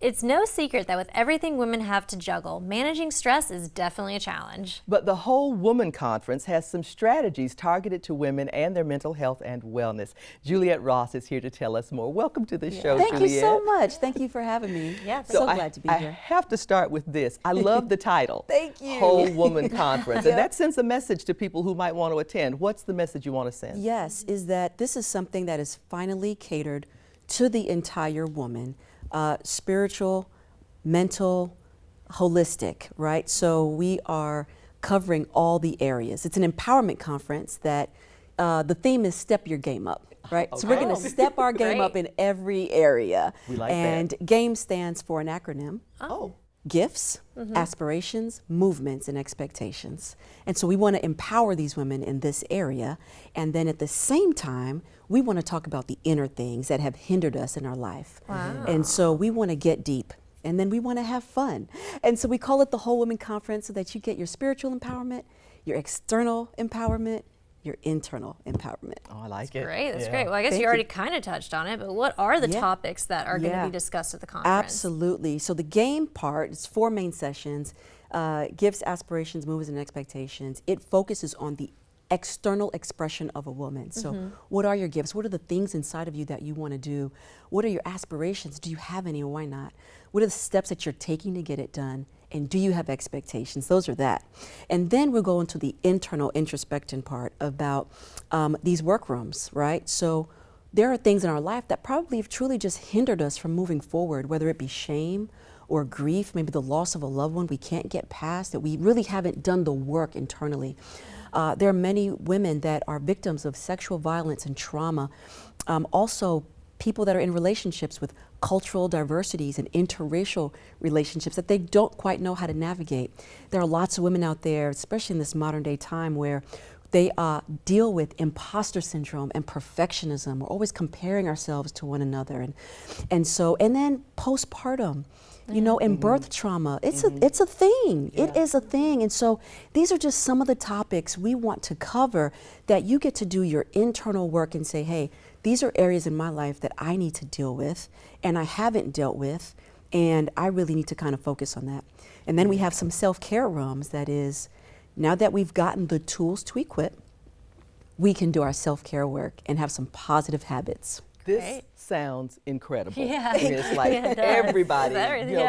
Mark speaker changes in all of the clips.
Speaker 1: It's no secret that with everything women have to juggle, managing stress is definitely a challenge.
Speaker 2: But the Whole Woman Conference has some strategies targeted to women and their mental health and wellness. Juliet Ross is here to tell us more. Welcome to the show,
Speaker 3: Thank
Speaker 2: Juliet.
Speaker 3: you so much. Thank you for having me.
Speaker 1: Yeah,
Speaker 3: so glad to be
Speaker 2: I
Speaker 3: here.
Speaker 2: have to start with this. I love the title.
Speaker 3: Thank you.
Speaker 2: Whole Woman Conference. And that sends a message to people who might want to attend. What's the message you want to send?
Speaker 3: Yes, is that this is something that is finally catered to the entire woman, spiritual, mental, holistic, right? So we are covering all the areas. It's an empowerment conference that the theme is step your game up, right?
Speaker 2: Okay.
Speaker 3: So we're going to step our game up in every area.
Speaker 2: We like
Speaker 3: and
Speaker 2: that.
Speaker 3: GAME stands for an acronym.
Speaker 2: Oh.
Speaker 3: Gifts, aspirations, movements, and expectations. And so we want to empower these women in this area. And then at the same time, we want to talk about the inner things that have hindered us in our life.
Speaker 1: Wow.
Speaker 3: And so we want to get deep. And then we want to have fun. And so we call it the Whole Woman Conference so that you get your spiritual empowerment, your external empowerment, your internal empowerment.
Speaker 2: Oh, I like it.
Speaker 1: Great, that's
Speaker 2: Yeah.
Speaker 1: great. Well, I guess
Speaker 3: Thank
Speaker 1: you already
Speaker 3: you.
Speaker 1: kind of touched on it, but what are the topics that are going to be discussed at the conference?
Speaker 3: Absolutely. So the game part, it's 4 main sessions, gifts, aspirations, movements, and expectations. It focuses on the external expression of a woman. So what are your gifts? What are the things inside of you that you want to do? What are your aspirations? Do you have any, and why not? What are the steps that you're taking to get it done? And do you have expectations? Those are that. And then we'll go into the internal introspection part about these workrooms, right? So there are things in our life that probably have truly just hindered us from moving forward, whether it be shame or grief, maybe the loss of a loved one we can't get past, that we really haven't done the work internally. There are many women that are victims of sexual violence and trauma. Also, people that are in relationships with cultural diversities and interracial relationships that they don't quite know how to navigate. There are lots of women out there, especially in this modern day time, where they deal with imposter syndrome and perfectionism. We're always comparing ourselves to one another. And then postpartum, you know, and birth trauma, it's a thing.
Speaker 2: Yeah.
Speaker 3: It is a thing. And so these are just some of the topics we want to cover that you get to do your internal work and say, hey, these are areas in my life that I need to deal with and I haven't dealt with, and I really need to kind of focus on that. And then we have some self-care rooms, that is, now that we've gotten the tools to equip, we can do our self-care work and have some positive habits.
Speaker 2: This sounds incredible.
Speaker 1: Yeah.
Speaker 2: I mean, it's like everybody,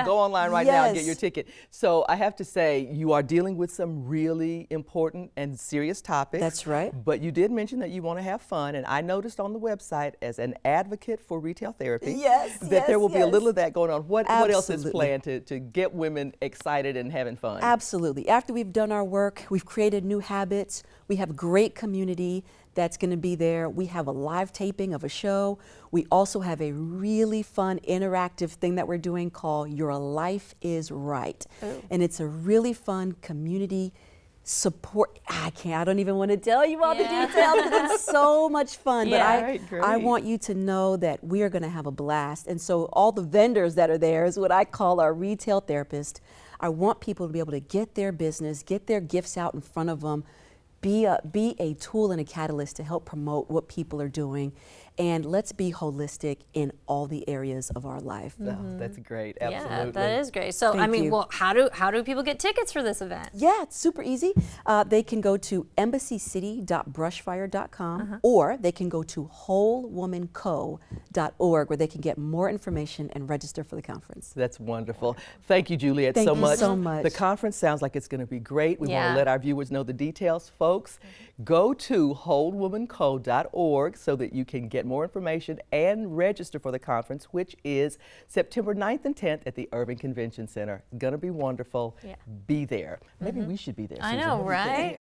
Speaker 2: go online right now and get your ticket. So I have to say, you are dealing with some really important and serious topics.
Speaker 3: That's right.
Speaker 2: But you did mention that you want to have fun, and I noticed on the website, as an advocate for retail therapy, that there will be a little of that going on. What else is planned to get women excited and having fun?
Speaker 3: Absolutely. After we've done our work, we've created new habits. We have a great community that's going to be there. We have a live taping of a show. We also have a really fun interactive thing that we're doing called Your Life is Right.
Speaker 1: Ooh.
Speaker 3: And it's a really fun community support. I don't even want to tell you all the details, but it's so much fun. But I want you to know that we are going to have a blast. And so all the vendors that are there is what I call our retail therapist. I want people to be able to get their business, get their gifts out in front of them, be a tool and a catalyst to help promote what people are doing. And let's be holistic in all the areas of our life.
Speaker 2: Oh, that's great. Absolutely.
Speaker 1: Yeah, that is great. So, I mean, well, how do people get tickets for this event?
Speaker 3: Yeah, it's super easy. They can go to embassycity.brushfire.com or they can go to wholewomanco.org, where they can get more information and register for the conference.
Speaker 2: That's wonderful. Thank you, Juliet,
Speaker 3: Thank
Speaker 2: so
Speaker 3: you
Speaker 2: much.
Speaker 3: so much.
Speaker 2: The conference sounds like it's going to be great. We want to let our viewers know the details, folks. Go to wholewomanco.org so that you can get more information and register for the conference, which is September 9th and 10th at the Irving Convention Center. It's going to be wonderful. Be there. Maybe we should be there, Susan.
Speaker 1: I know, right?